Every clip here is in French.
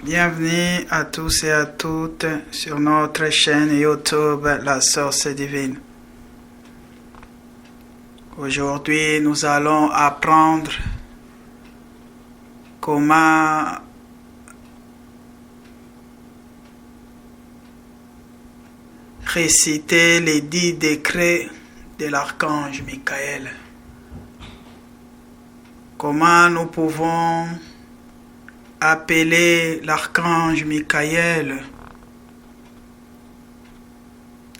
Bienvenue à tous et à toutes sur notre chaîne YouTube La Source Divine. Aujourd'hui, nous allons apprendre comment réciter les 10 décrets de l'archange Michael. Comment nous pouvons appeler l'archange Michael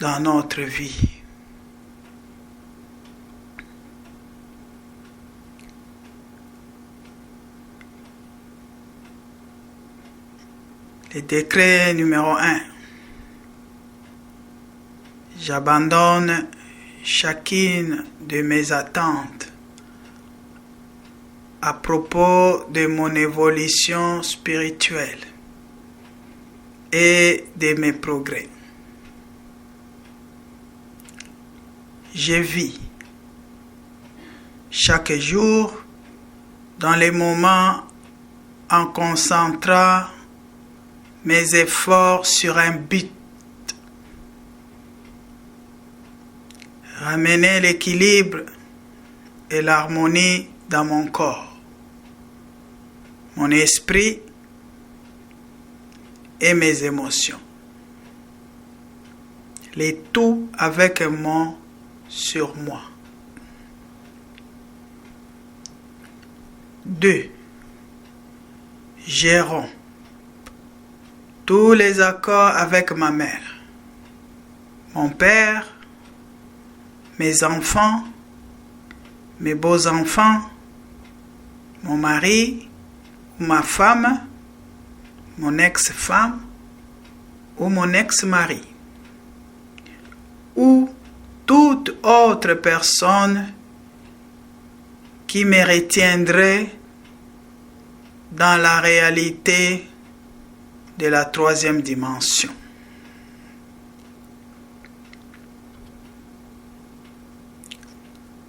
dans notre vie. Le décret numéro 1. J'abandonne chacune de mes attentes à propos de mon évolution spirituelle et de mes progrès. Je vis chaque jour dans les moments en concentrant mes efforts sur un but. Ramener l'équilibre et l'harmonie dans mon corps, mon esprit et mes émotions. Le tout avec un mot sur moi. 2. Gérons tous les accords avec ma mère, mon père, mes enfants, mes beaux-enfants, mon mari ou ma femme, mon ex-femme ou mon ex-mari, ou toute autre personne qui me retiendrait dans la réalité de la 3e dimension.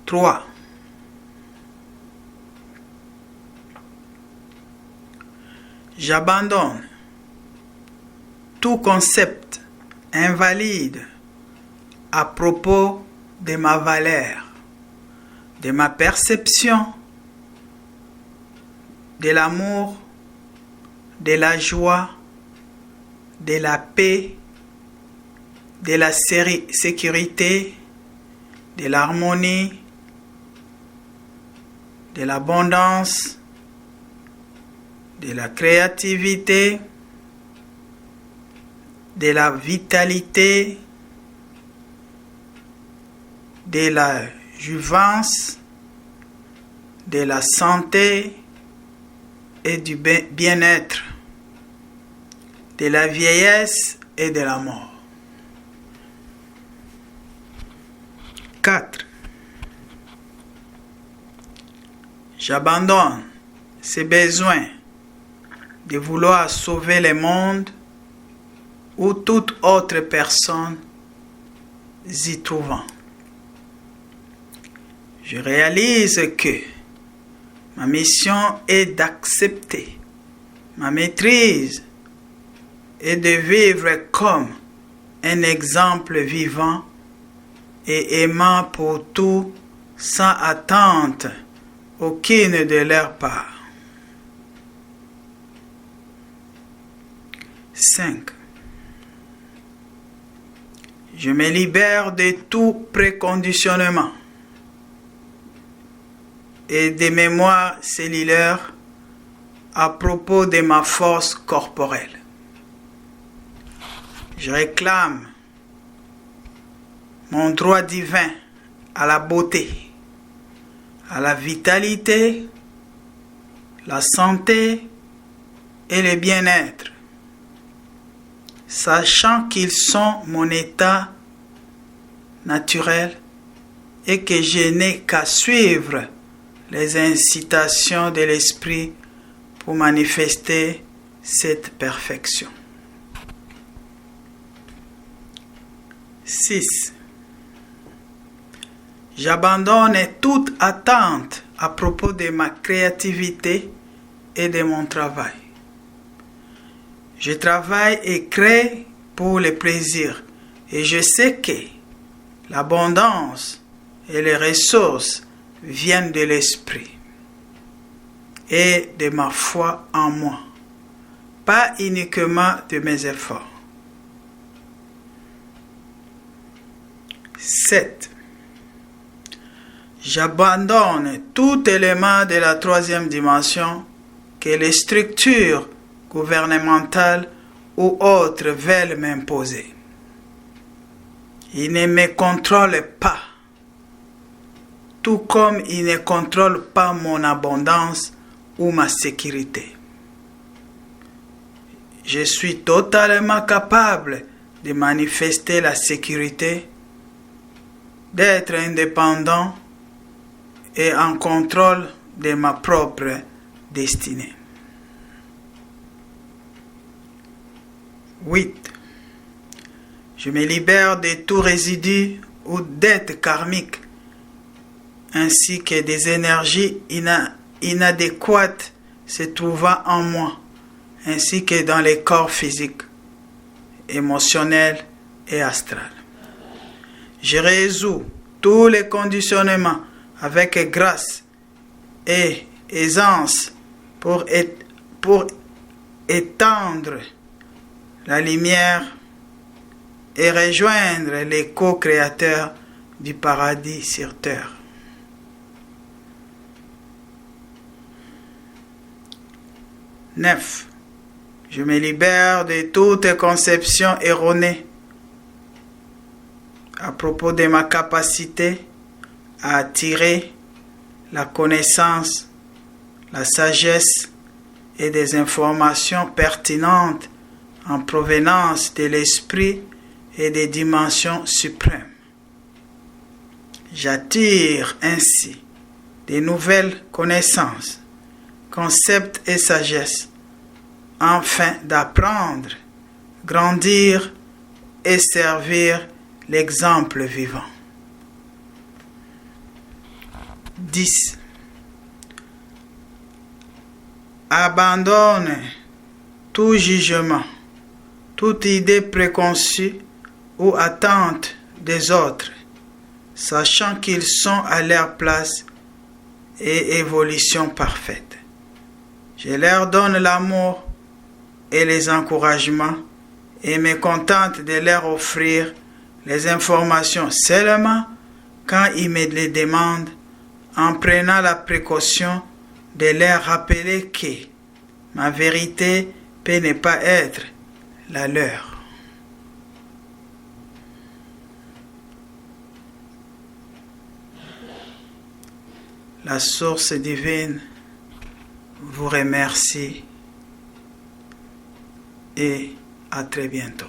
Trois. J'abandonne tout concept invalide à propos de ma valeur, de ma perception, de l'amour, de la joie, de la paix, de la sécurité, de l'harmonie, de l'abondance, de la créativité, de la vitalité, de la jouvence, de la santé et du bien-être, de la vieillesse et de la mort. 4. J'abandonne ce besoin de vouloir sauver le monde ou toute autre personne y trouvant. Je réalise que ma mission est d'accepter ma maîtrise et de vivre comme un exemple vivant et aimant pour tout sans attente aucune de leur part. 5. Je me libère de tout préconditionnement et des mémoires cellulaires à propos de ma force corporelle. Je réclame mon droit divin à la beauté, à la vitalité, la santé et le bien-être, sachant qu'ils sont mon état naturel et que je n'ai qu'à suivre les incitations de l'esprit pour manifester cette perfection. 6. J'abandonne toute attente à propos de ma créativité et de mon travail. Je travaille et crée pour le plaisir et je sais que l'abondance et les ressources viennent de l'esprit et de ma foi en moi, pas uniquement de mes efforts. 7. J'abandonne tout élément de la troisième dimension que les structures gouvernementales ou autres veulent m'imposer. Ils ne me contrôlent pas, tout comme ils ne contrôlent pas mon abondance ou ma sécurité. Je suis totalement capable de manifester la sécurité, d'être indépendant et en contrôle de ma propre destinée. 8. Je me libère de tout résidu ou dette karmique, ainsi que des énergies inadéquates se trouvant en moi, ainsi que dans les corps physiques, émotionnels et astrales. Je résous tous les conditionnements avec grâce et aisance pour étendre la lumière et rejoindre les co-créateurs du paradis sur terre. 9. Je me libère de toute conception erronée à propos de ma capacité à attirer la connaissance, la sagesse et des informations pertinentes en provenance de l'esprit et des dimensions suprêmes. J'attire ainsi de nouvelles connaissances, concepts et sagesse, afin d'apprendre, grandir et servir l'exemple vivant. 10. Abandonne tout jugement, toute idée préconçue ou attente des autres, sachant qu'ils sont à leur place et évolution parfaite. Je leur donne l'amour et les encouragements et me contente de leur offrir les informations seulement quand ils me les demandent, en prenant la précaution de leur rappeler que ma vérité peut ne pas être la leur. La source divine vous remercie et à très bientôt.